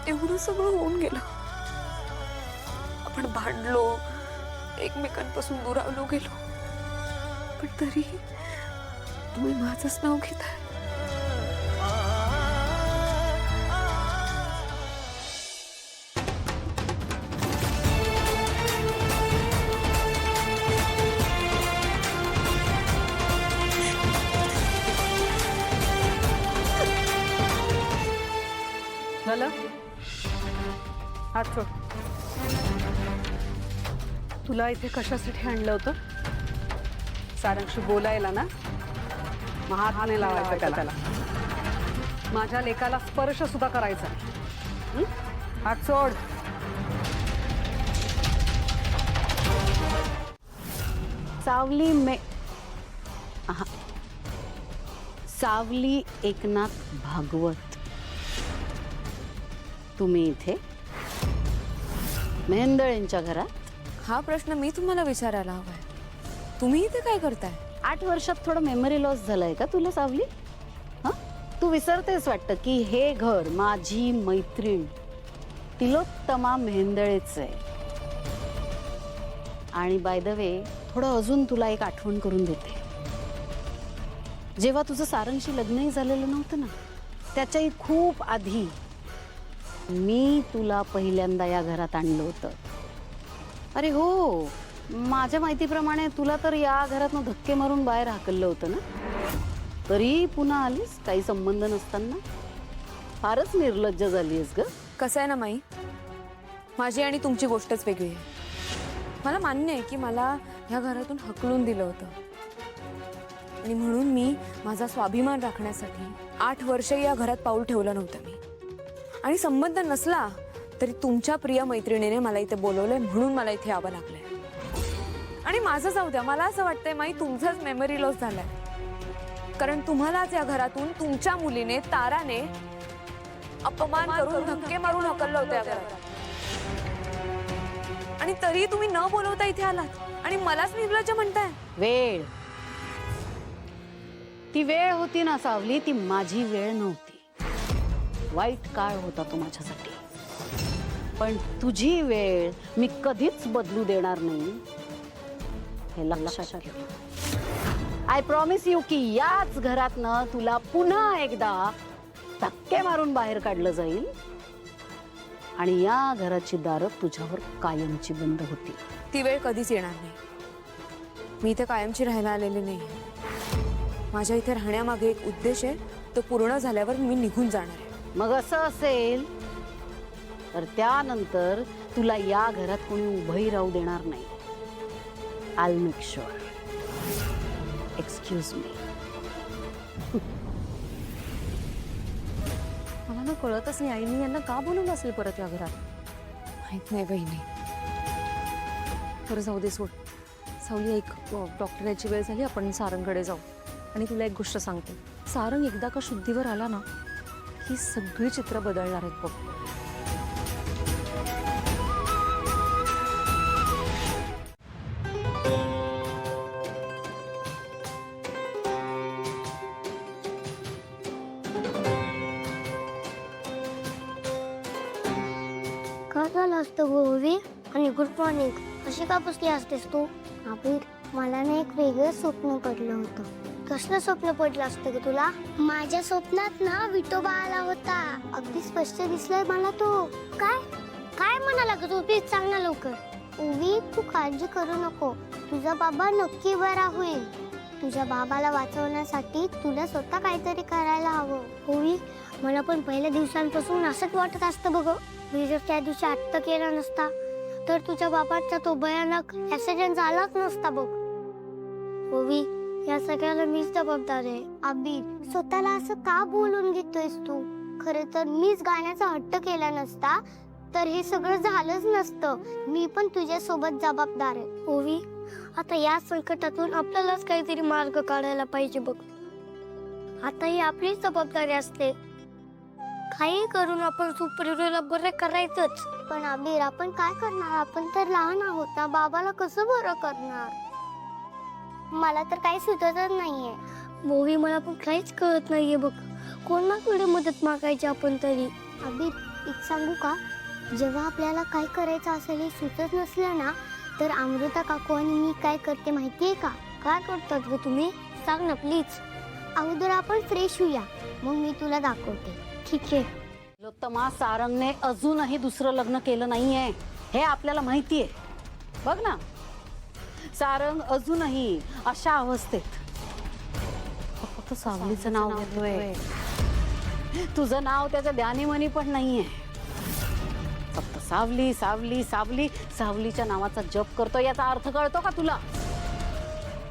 एवढं सगळं होऊन गेलं, आपण भांडलो, एकमेकांपासून दुरावलो गेलो, पण तरी तुम्ही माझंच नाव घेताय. झालं? हात सोड. तुला इथे कशासाठी आणलं होतं? सारंगशी बोलायला ना? मग हात नाही लावायचा त्याला. माझ्या लेकाला स्पर्श सुद्धा करायचा. हात सोड. सावली एकनाथ भागवत, तुम्ही इथे मेहेंदळेंच्या घरात? हा प्रश्न मी तुम्हाला विचारायला हवाय. तुम्ही इथे काय करताय? 8 वर्षात थोडं मेमरी लॉस झालाय का तुला सावली? हा, तू विसरतेस वाटतं की हे घर माझी मैत्रीण तिलोत्तमा मेहेंदळेच आहे. आणि बाय द वे, थोडं अजून तुला एक आठवण करून देते. जेव्हा तुझं सारंगशी लग्नही झालेलं नव्हतं ना, त्याच्याही खूप आधी मी तुला पहिल्यांदा या घरात आणलं होतं. अरे हो, माझ्या माहितीप्रमाणे तुला तर या घरातनं धक्के मारून बाहेर हाकललं होतं ना, तरी पुन्हा आलीस काही संबंध नसताना. फारच निर्लज्ज झालीस ग. कसं आहे ना माई, माझी आणि तुमची गोष्टच वेगळी आहे. मला मान्य आहे की मला ह्या घरातून हकलून दिलं होतं, आणि म्हणून मी माझा स्वाभिमान राखण्यासाठी 8 वर्ष या घरात पाऊल ठेवलं नव्हतं मी. आणि संबंध नसला तरी तुमच्या प्रिय मैत्रिणीने मला इथे बोलवलंय, म्हणून मला इथे यावं लागलंय. आणि माझं जाऊ द्या, मला असं वाटतंय माई तुमचाच मेमरी लॉस झालाय, कारण तुम्हालाच या घरातून तुमच्या मुलीने ताराने अपमान करून धक्के मारून हकललं होतं या घरात. आणि तरी तुम्ही न बोलवता इथे आलात आणि मलाच निर्लज्ज म्हणताय. वेळ, ती वेळ होती ना सावली, ती माझी वेळ नव्हती. वाईट काळ होता तो माझ्यासाठी, पण तुझी वेळ मी कधीच बदलू देणार नाही, हे लक्षात ठेव. आय प्रॉमिस यू की याच घरातनं तुला पुन्हा एकदा धक्के मारून बाहेर काढलं जाईल, आणि या घराची दारं तुझ्यावर कायमची बंद होती. ती वेळ कधीच येणार नाही. मी इथे कायमची राहायला आलेली नाही. माझ्या इथे राहण्यामागे एक उद्देश आहे, तो पूर्ण झाल्यावर मी निघून जाणार आहे. मग असं असेल तर त्यानंतर तुला या घरात कोणी उभंही राहू देणार नाही. I make sure. Excuse me. मला ना कळतच नाही आईने यांना का बोलवलं असेल परत या घरात. माहित नाही बहिणी. बरं जाऊ दे, सोड. सावली, एक डॉक्टर याची वेळ झाली, आपण सारंगकडे जाऊ. आणि तुला एक गोष्ट सांगते, सारंग एकदा का शुद्धीवर आला ना, ही सगळी चित्र बदलणार आहेत बघ. का झालं असतं गोवी? आणि गुड मॉर्निंग अशी का बसली असतेस तू? अबीर, मला ना एक वेगळं स्वप्न पडलं होतं. कसलं स्वप्न पडलं असतं ग तुला? माझ्या स्वप्नात ना विठोबा आला होता. अगदी स्पष्ट दिसलाय मला तो. काय काय म्हणाला ग तू? प्लीज सांग ना लवकर. ओवी, तू काळजी करू नको, तुझा बाबा नक्की बरा होईल. तुझ्या बाबाला वाचवण्यासाठी तुला स्वतः काहीतरी करायला हवं. ओवी, मला पण पहिल्या दिवसांपासून असंच वाटत असतं बघ. मी जर त्या दिवशी हट्ट केला नसता तर तुझ्या बाबाचा तो भयानक ऍक्सिडेंट झालाच नसता बघ. ओवी, या सगळ्याला मीच जबाबदार आहे. अबीर, स्वतःला असं का बोलून घेतोयस तू? खरे तर मीच गाण्याचा हट्ट केला नसता तर हे सगळं झालंच नसतं. मी पण तुझ्या सोबत जबाबदार आहे. ओवी, आता या संकटातून आपल्यालाच काहीतरी मार्ग काढायला पाहिजे बघ. आता ही आपलीच जबाबदारी असते. काही करून आपण सुपरिरोला बरं करायचंच. पण अबीर, आपण काय करणार? आपण तर लहान आहोत ना, बाबाला कसं बरं करणार? मला तर काही सुचतच नाहीये. मोवी, मला पण काहीच कळत नाहीये बघ. कोणाकडे मदत मागायची आपण तरी? अबीर, एक सांगू का, जेव्हा आपल्याला काय करायचं असेल हे सुचत नसलं ना, तर अमृता काकू आणि मी काय करते माहितीये का? काय करतात ग तुम्ही? सांग ना प्लीज. अगोदर आपण फ्रेश होऊया, मग मी तुला दाखवते. ठीक आहे. तिलोत्तमा, सारंगने अजूनही दुसरं लग्न केलं नाहीये हे आपल्याला माहितीये. बघ ना, सारंग अजूनही अशा अवस्थेत फक्त सावलीचं नाव घेतोय. तुझं नाव त्याच्या ध्यानीमनी पण नाहीये. फक्त सावली सावली सावली सावलीच्या नावाचा जप करतो. याचा अर्थ कळतो का तुला?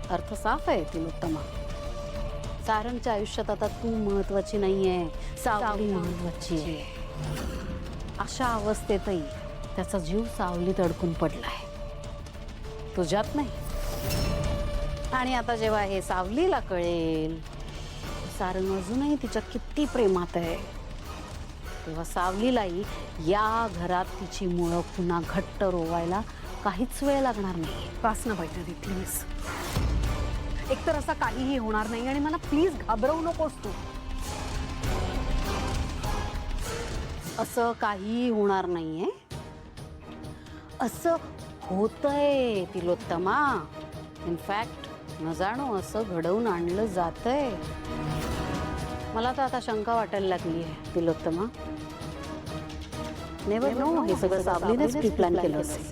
अर्थ साफ आहे तिलोत्तमा. सारंगच्या आयुष्यात आता तू महत्वाची नाहीये, सावली महत्वाची आहे. अशा अवस्थेतही त्याचा जीव सावलीत अडकून पडलाय, तुझ्यात नाही. आणि आता जेव्हा हे सावलीला कळेल सारंग अजूनही तिच्या किती प्रेमात आहे, तेव्हा सावलीलाही या घरात तिची मुळं पुन्हा घट्ट रोवायला काहीच वेळ लागणार नाही. पास ना वैष्णवी प्लीज. एकतर असं काहीही होणार नाही आणि मला प्लीज घाबरवू नकोस तू. असं काहीही होणार नाहीये, असं होतंय तिलोत्तमा. इनफॅक्ट न जाणो असं घडवून आणलं जातंय. मला तर आता शंका वाटायला लागली आहे तिलोत्तमा. नेव्हर नो, हे सगळं सावलीनेच प्री प्लॅन केलं असेल.